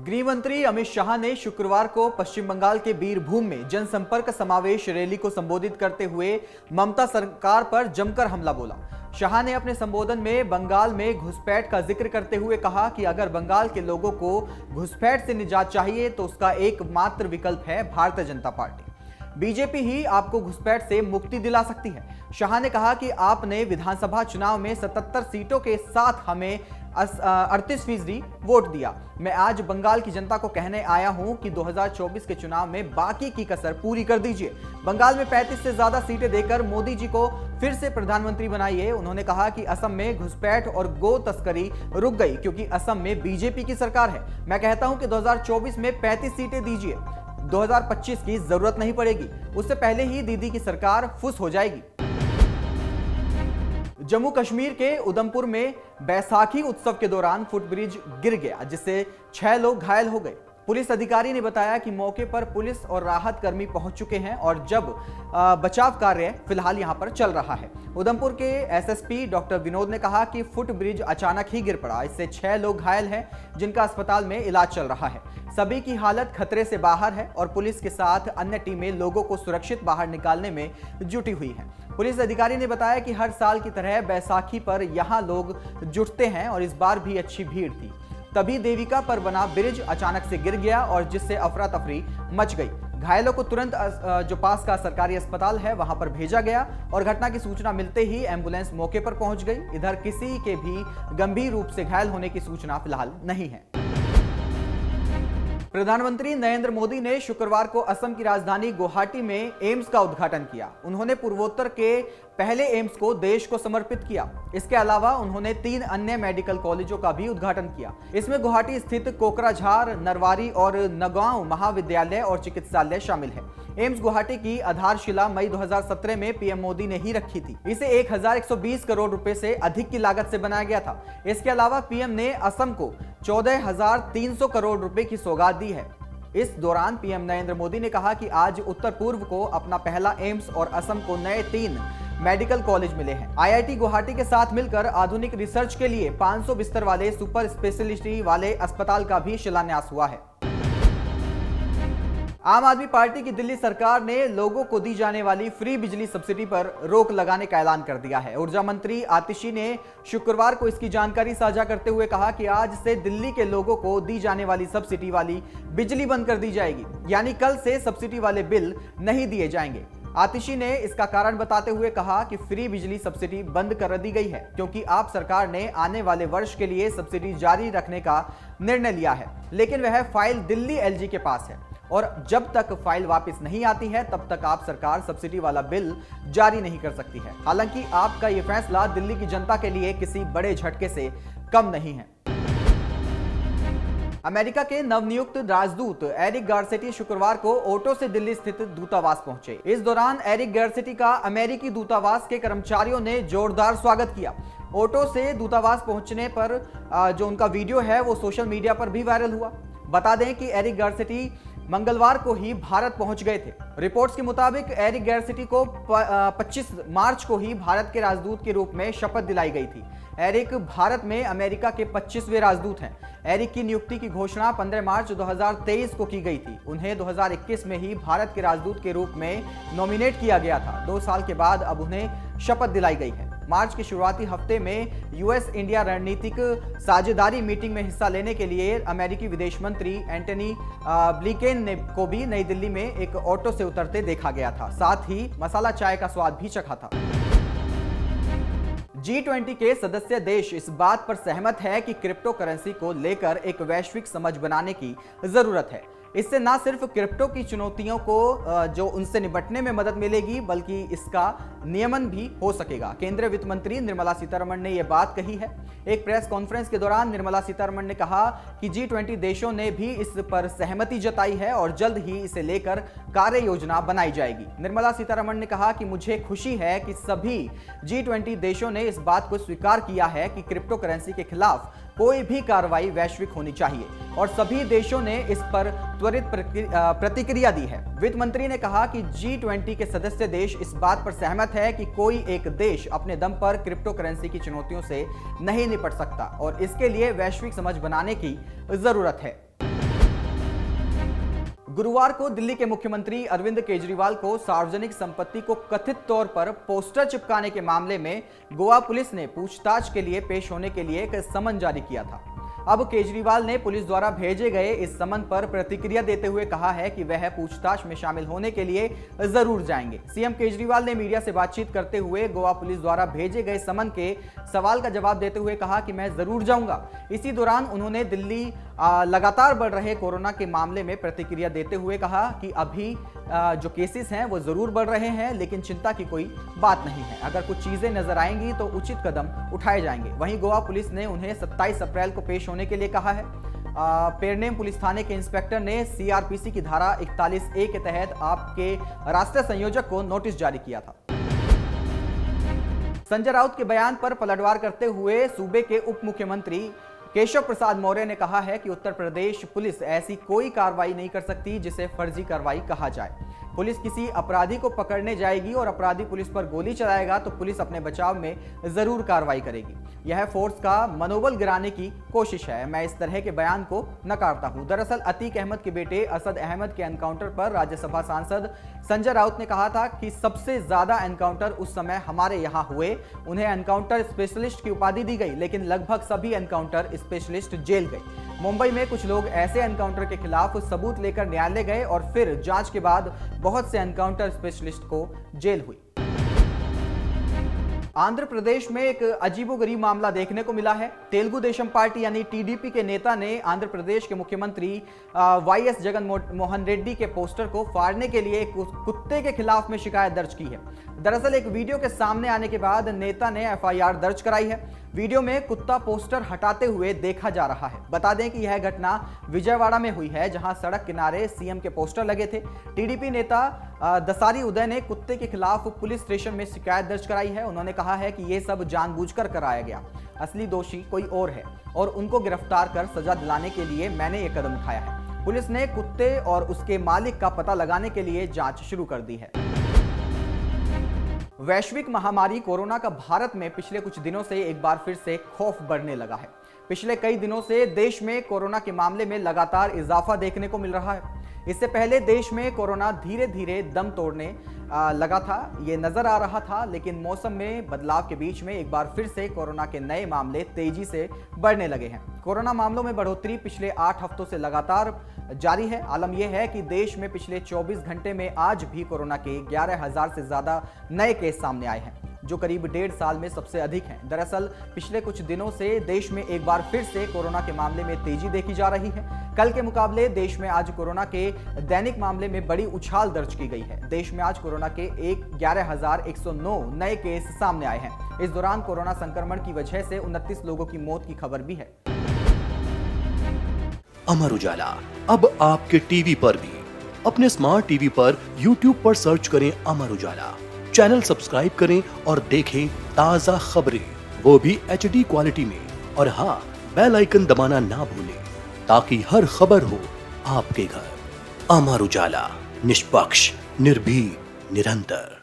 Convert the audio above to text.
गृह मंत्री अमित शाह ने शुक्रवार को पश्चिम बंगाल के बीरभूम में जनसंपर्क समावेश रैली को संबोधित करते हुए ममता सरकार पर जमकर हमला बोला। शाह ने अपने संबोधन में बंगाल में घुसपैठ का जिक्र करते हुए कहा कि अगर बंगाल के लोगों को घुसपैठ से निजात चाहिए तो उसका एकमात्र विकल्प है भारतीय जनता पार्टी। बीजेपी ही आपको घुसपैठ से मुक्ति दिला सकती है। शाह ने कहा कि आपने विधानसभा चुनाव में 77 सीटों के साथ हमें 38% वोट दिया। मैं आज बंगाल की जनता को कहने आया हूं कि 2024 के चुनाव में बाकी की कसर पूरी कर दीजिए। बंगाल में 35 से ज्यादा सीटें देकर मोदी जी को फिर से प्रधानमंत्री बनाइए। उन्होंने कहा कि असम में घुसपैठ और गो तस्करी रुक गई क्योंकि असम में बीजेपी की सरकार है। मैं कहता हूं कि 2024 में 35 सीटें दीजिए, 2025 की जरूरत नहीं पड़ेगी, उससे पहले ही दीदी की सरकार फुस हो जाएगी। जम्मू कश्मीर के उधमपुर में बैसाखी उत्सव के दौरान फुटब्रिज गिर गया जिससे 6 लोग घायल हो गए। पुलिस अधिकारी ने बताया कि मौके पर पुलिस और राहत कर्मी पहुंच चुके हैं और जब बचाव कार्य फिलहाल यहां पर चल रहा है। उधमपुर के एसएसपी डॉक्टर विनोद ने कहा कि फुटब्रिज अचानक ही गिर पड़ा। इससे 6 लोग घायल हैं जिनका अस्पताल में इलाज चल रहा है। सभी की हालत खतरे से बाहर है और पुलिस के साथ अन्य टीमें लोगों को सुरक्षित बाहर निकालने में जुटी हुई हैं। पुलिस अधिकारी ने बताया कि हर साल की तरह बैसाखी पर यहां लोग जुटते हैं और इस बार भी अच्छी भीड़ थी। तभी देविका पर बना ब्रिज अचानक से गिर गया और जिससे अफरा तफरी मच गई। घायलों को तुरंत जो पास का सरकारी अस्पताल है वहां पर भेजा गया और घटना की सूचना मिलते ही एम्बुलेंस मौके पर पहुंच गई। इधर किसी के भी गंभीर रूप से घायल होने की सूचना फिलहाल नहीं है। प्रधानमंत्री नरेंद्र मोदी ने शुक्रवार को असम की राजधानी गुवाहाटी में एम्स का उद्घाटन किया। उन्होंने पूर्वोत्तर के पहले एम्स को देश को समर्पित किया। इसके अलावा उन्होंने 3 अन्य मेडिकल कॉलेजों का भी उद्घाटन किया। इसमें गुवाहाटी स्थित कोकराझार, नरवारी और नगांव महाविद्यालय और चिकित्सालय शामिल है। एम्स गुवाहाटी की आधारशिला मई 2017 में पीएम मोदी ने ही रखी थी। इसे 1120 करोड़ रुपए से अधिक की लागत से बनाया गया था। इसके अलावा पीएम ने असम को 14,300 करोड़ रुपए की सौगात दी है। इस दौरान पीएम नरेंद्र मोदी ने कहा कि आज उत्तर पूर्व को अपना पहला एम्स और असम को नए 3 मेडिकल कॉलेज मिले हैं। आईआईटी गुवाहाटी के साथ मिलकर आधुनिक रिसर्च के लिए 500 बिस्तर वाले सुपर स्पेशलिटी वाले अस्पताल का भी शिलान्यास हुआ है। आम आदमी पार्टी की दिल्ली सरकार ने लोगों को दी जाने वाली फ्री बिजली सब्सिडी पर रोक लगाने का ऐलान कर दिया है। ऊर्जा मंत्री आतिशी ने शुक्रवार को इसकी जानकारी साझा करते हुए कहा कि आज से दिल्ली के लोगों को दी जाने वाली सब्सिडी वाली बिजली बंद कर दी जाएगी, यानी कल से सब्सिडी वाले बिल नहीं दिए जाएंगे। आतिशी ने इसका कारण बताते हुए कहा कि फ्री बिजली सब्सिडी बंद कर दी गई है क्योंकि आप सरकार ने आने वाले वर्ष के लिए सब्सिडी जारी रखने का निर्णय लिया है, लेकिन वह फाइल दिल्ली एलजी के पास है और जब तक फाइल वापस नहीं आती है तब तक आप सरकार सब्सिडी वाला बिल जारी नहीं कर सकती है। हालांकि आपका यह फैसला दिल्ली की जनता के लिए किसी बड़े झटके से कम नहीं है। अमेरिका के नवनियुक्त राजदूत एरिक गारसेटी शुक्रवार को ओटो से दिल्ली स्थित दूतावास पहुंचे। इस दौरान एरिक गारसेटी का अमेरिकी दूतावास के कर्मचारियों ने जोरदार स्वागत किया। ओटो से दूतावास पहुंचने पर जो उनका वीडियो है वो सोशल मीडिया पर भी वायरल हुआ। बता दें कि एरिक गारसेटी मंगलवार को ही भारत पहुंच गए थे। रिपोर्ट्स के मुताबिक एरिक गारसेटी को 25 मार्च को ही भारत के राजदूत के रूप में शपथ दिलाई गई थी। एरिक भारत में अमेरिका के 25वें राजदूत हैं। एरिक की नियुक्ति की घोषणा 15 मार्च 2023 को की गई थी। उन्हें 2021 में ही भारत के राजदूत के रूप में नॉमिनेट किया गया था। 2 साल के बाद अब उन्हें शपथ दिलाई गई है। मार्च के शुरुआती हफ्ते में यूएस इंडिया रणनीतिक साझेदारी मीटिंग में हिस्सा लेने के लिए अमेरिकी विदेश मंत्री एंटनी ब्लिंकेन को भी नई दिल्ली में एक ऑटो से उतरते देखा गया था। साथ ही मसाला चाय का स्वाद भी चखा था। G20 के सदस्य देश इस बात पर सहमत है कि क्रिप्टो करेंसी को लेकर एक वैश्विक समझ बनाने की जरूरत है। इससे न सिर्फ क्रिप्टो की चुनौतियों को जो उनसे निपटने में मदद मिलेगी बल्कि इसका नियमन भी हो सकेगा। केंद्रीय वित्त मंत्री निर्मला सीतारमण ने यह बात कही है। एक प्रेस कॉन्फ्रेंस के दौरान निर्मला सीतारमण ने कहा कि G20 देशों ने भी इस पर सहमति जताई है और जल्द ही इसे लेकर कार्य योजना बनाई जाएगी। निर्मला सीतारमण ने कहा कि मुझे खुशी है कि सभी G20 देशों ने इस बात को स्वीकार किया है कि क्रिप्टो करेंसी के खिलाफ कोई भी कार्रवाई वैश्विक होनी चाहिए और सभी देशों ने इस पर त्वरित प्रतिक्रिया दी है। वित्त मंत्री ने कहा कि G20 के सदस्य देश इस बात पर सहमत है कि कोई एक देश अपने दम पर क्रिप्टो करेंसी की चुनौतियों से नहीं निपट सकता और इसके लिए वैश्विक समझ बनाने की जरूरत है। गुरुवार को दिल्ली के मुख्यमंत्री अरविंद केजरीवाल को सार्वजनिक संपत्ति को कथित तौर पर पोस्टर चिपकाने के मामले में गोवा पुलिस ने पूछताछ के लिए पेश होने के लिए एक समन जारी किया था। अब केजरीवाल ने पुलिस द्वारा भेजे गए इस समन पर प्रतिक्रिया देते हुए कहा है कि वह पूछताछ में शामिल होने के लिए जरूर जाएंगे। सीएम केजरीवाल ने मीडिया से बातचीत करते हुए गोवा पुलिस द्वारा भेजे गए समन के सवाल का जवाब देते हुए कहा कि मैं जरूर जाऊंगा। इसी दौरान उन्होंने दिल्ली लगातार बढ़ रहे कोरोना के मामले में प्रतिक्रिया देते हुए कहा कि अभी जो केसेस हैं वो जरूर बढ़ रहे हैं, लेकिन चिंता की कोई बात नहीं है। अगर कुछ चीजें नजर आएंगी तो उचित कदम उठाए जाएंगे। वहीं गोवा पुलिस ने उन्हें 27 अप्रैल को पेश होने के लिए कहा है। पेरनेम पुलिस थाने के इंस्पेक्टर ने सीआरपीसी की धारा 41A के तहत आपके रास्ते संयोजक को नोटिस जारी किया था। संजय राउत के बयान पर पलटवार करते हुए सूबे के उप मुख्यमंत्री केशव प्रसाद मौर्य ने कहा है कि उत्तर प्रदेश पुलिस ऐसी कोई कार्रवाई नहीं कर सकती जिसे फर्जी कार्रवाई कहा जाए। पुलिस किसी अपराधी को पकड़ने जाएगी और अपराधी पुलिस पर गोली चलाएगा तो पुलिस अपने बचाव में जरूर कार्रवाई करेगी। यह फोर्स का मनोबल गिराने की कोशिश है। मैं इस तरह के बयान को नकारता हूं। दरअसल अतीक अहमद के बेटे असद अहमद के एनकाउंटर पर राज्यसभा सांसद संजय राउत ने कहा था कि सबसे ज्यादा एनकाउंटर उस समय हमारे यहां हुए। उन्हें एनकाउंटर स्पेशलिस्ट की उपाधि दी गई, लेकिन लगभग सभी एनकाउंटर स्पेशलिस्ट जेल गए। मुंबई में कुछ लोग ऐसे एनकाउंटर के खिलाफ सबूत लेकर न्यायालय गए और फिर जांच के बाद बहुत से एनकाउंटर स्पेशलिस्ट को जेल हुई। आंध्र प्रदेश में एक अजीबोगरीब मामला देखने को मिला है। तेलुगु देशम पार्टी यानी टीडीपी के नेता ने आंध्र प्रदेश के मुख्यमंत्री वाईएस जगन मोहन रेड्डी के पोस्टर को फाड़ने के लिए कुत्ते के खिलाफ में शिकायत दर्ज की है। दरअसल एक वीडियो के सामने आने के बाद नेता ने एफआईआर दर्ज कराई है। वीडियो में कुत्ता पोस्टर हटाते हुए देखा जा रहा है। बता दें कि यह घटना विजयवाड़ा में हुई है, जहां सड़क किनारे सीएम के पोस्टर लगे थे। टीडीपी नेता दसारी उदय ने कुत्ते के खिलाफ पुलिस स्टेशन में शिकायत दर्ज कराई है। उन्होंने कहा है कि यह सब जानबूझकर कराया गया, असली दोषी कोई और है और उनको गिरफ्तार कर सजा दिलाने के लिए मैंने ये कदम उठाया है। पुलिस ने कुत्ते और उसके मालिक का पता लगाने के लिए जांच शुरू कर दी है। वैश्विक महामारी कोरोना का भारत में पिछले कुछ दिनों से एक बार फिर से खौफ बढ़ने लगा है। पिछले कई दिनों से देश में कोरोना के मामले में लगातार इजाफा देखने को मिल रहा है। इससे पहले देश में कोरोना धीरे धीरे दम तोड़ने लगा था, ये नजर आ रहा था, लेकिन मौसम में बदलाव के बीच में एक बार फिर से कोरोना के नए मामले तेजी से बढ़ने लगे हैं। कोरोना मामलों में बढ़ोतरी पिछले 8 हफ्तों से लगातार जारी है। आलम यह है कि देश में पिछले 24 घंटे में आज भी कोरोना के 11,000 से ज्यादा नए केस सामने आए हैं, जो करीब 1.5 साल में सबसे अधिक हैं। दरअसल पिछले कुछ दिनों से देश में एक बार फिर से कोरोना के मामले में तेजी देखी जा रही है। कल के मुकाबले देश में आज कोरोना के दैनिक मामले में बड़ी उछाल दर्ज की गई है। देश में आज कोरोना के 11,109 नए केस सामने आए हैं। इस दौरान कोरोना संक्रमण की वजह से 29 लोगों की मौत की खबर भी है। अमर उजाला अब आपके टीवी पर भी। अपने स्मार्ट टीवी पर YouTube पर सर्च करें अमर उजाला, चैनल सब्सक्राइब करें और देखें ताजा खबरें, वो भी HD क्वालिटी में। और हाँ, बेल आइकन दबाना ना भूलें ताकि हर खबर हो आपके घर। अमर उजाला, निष्पक्ष, निर्भीक, निरंतर।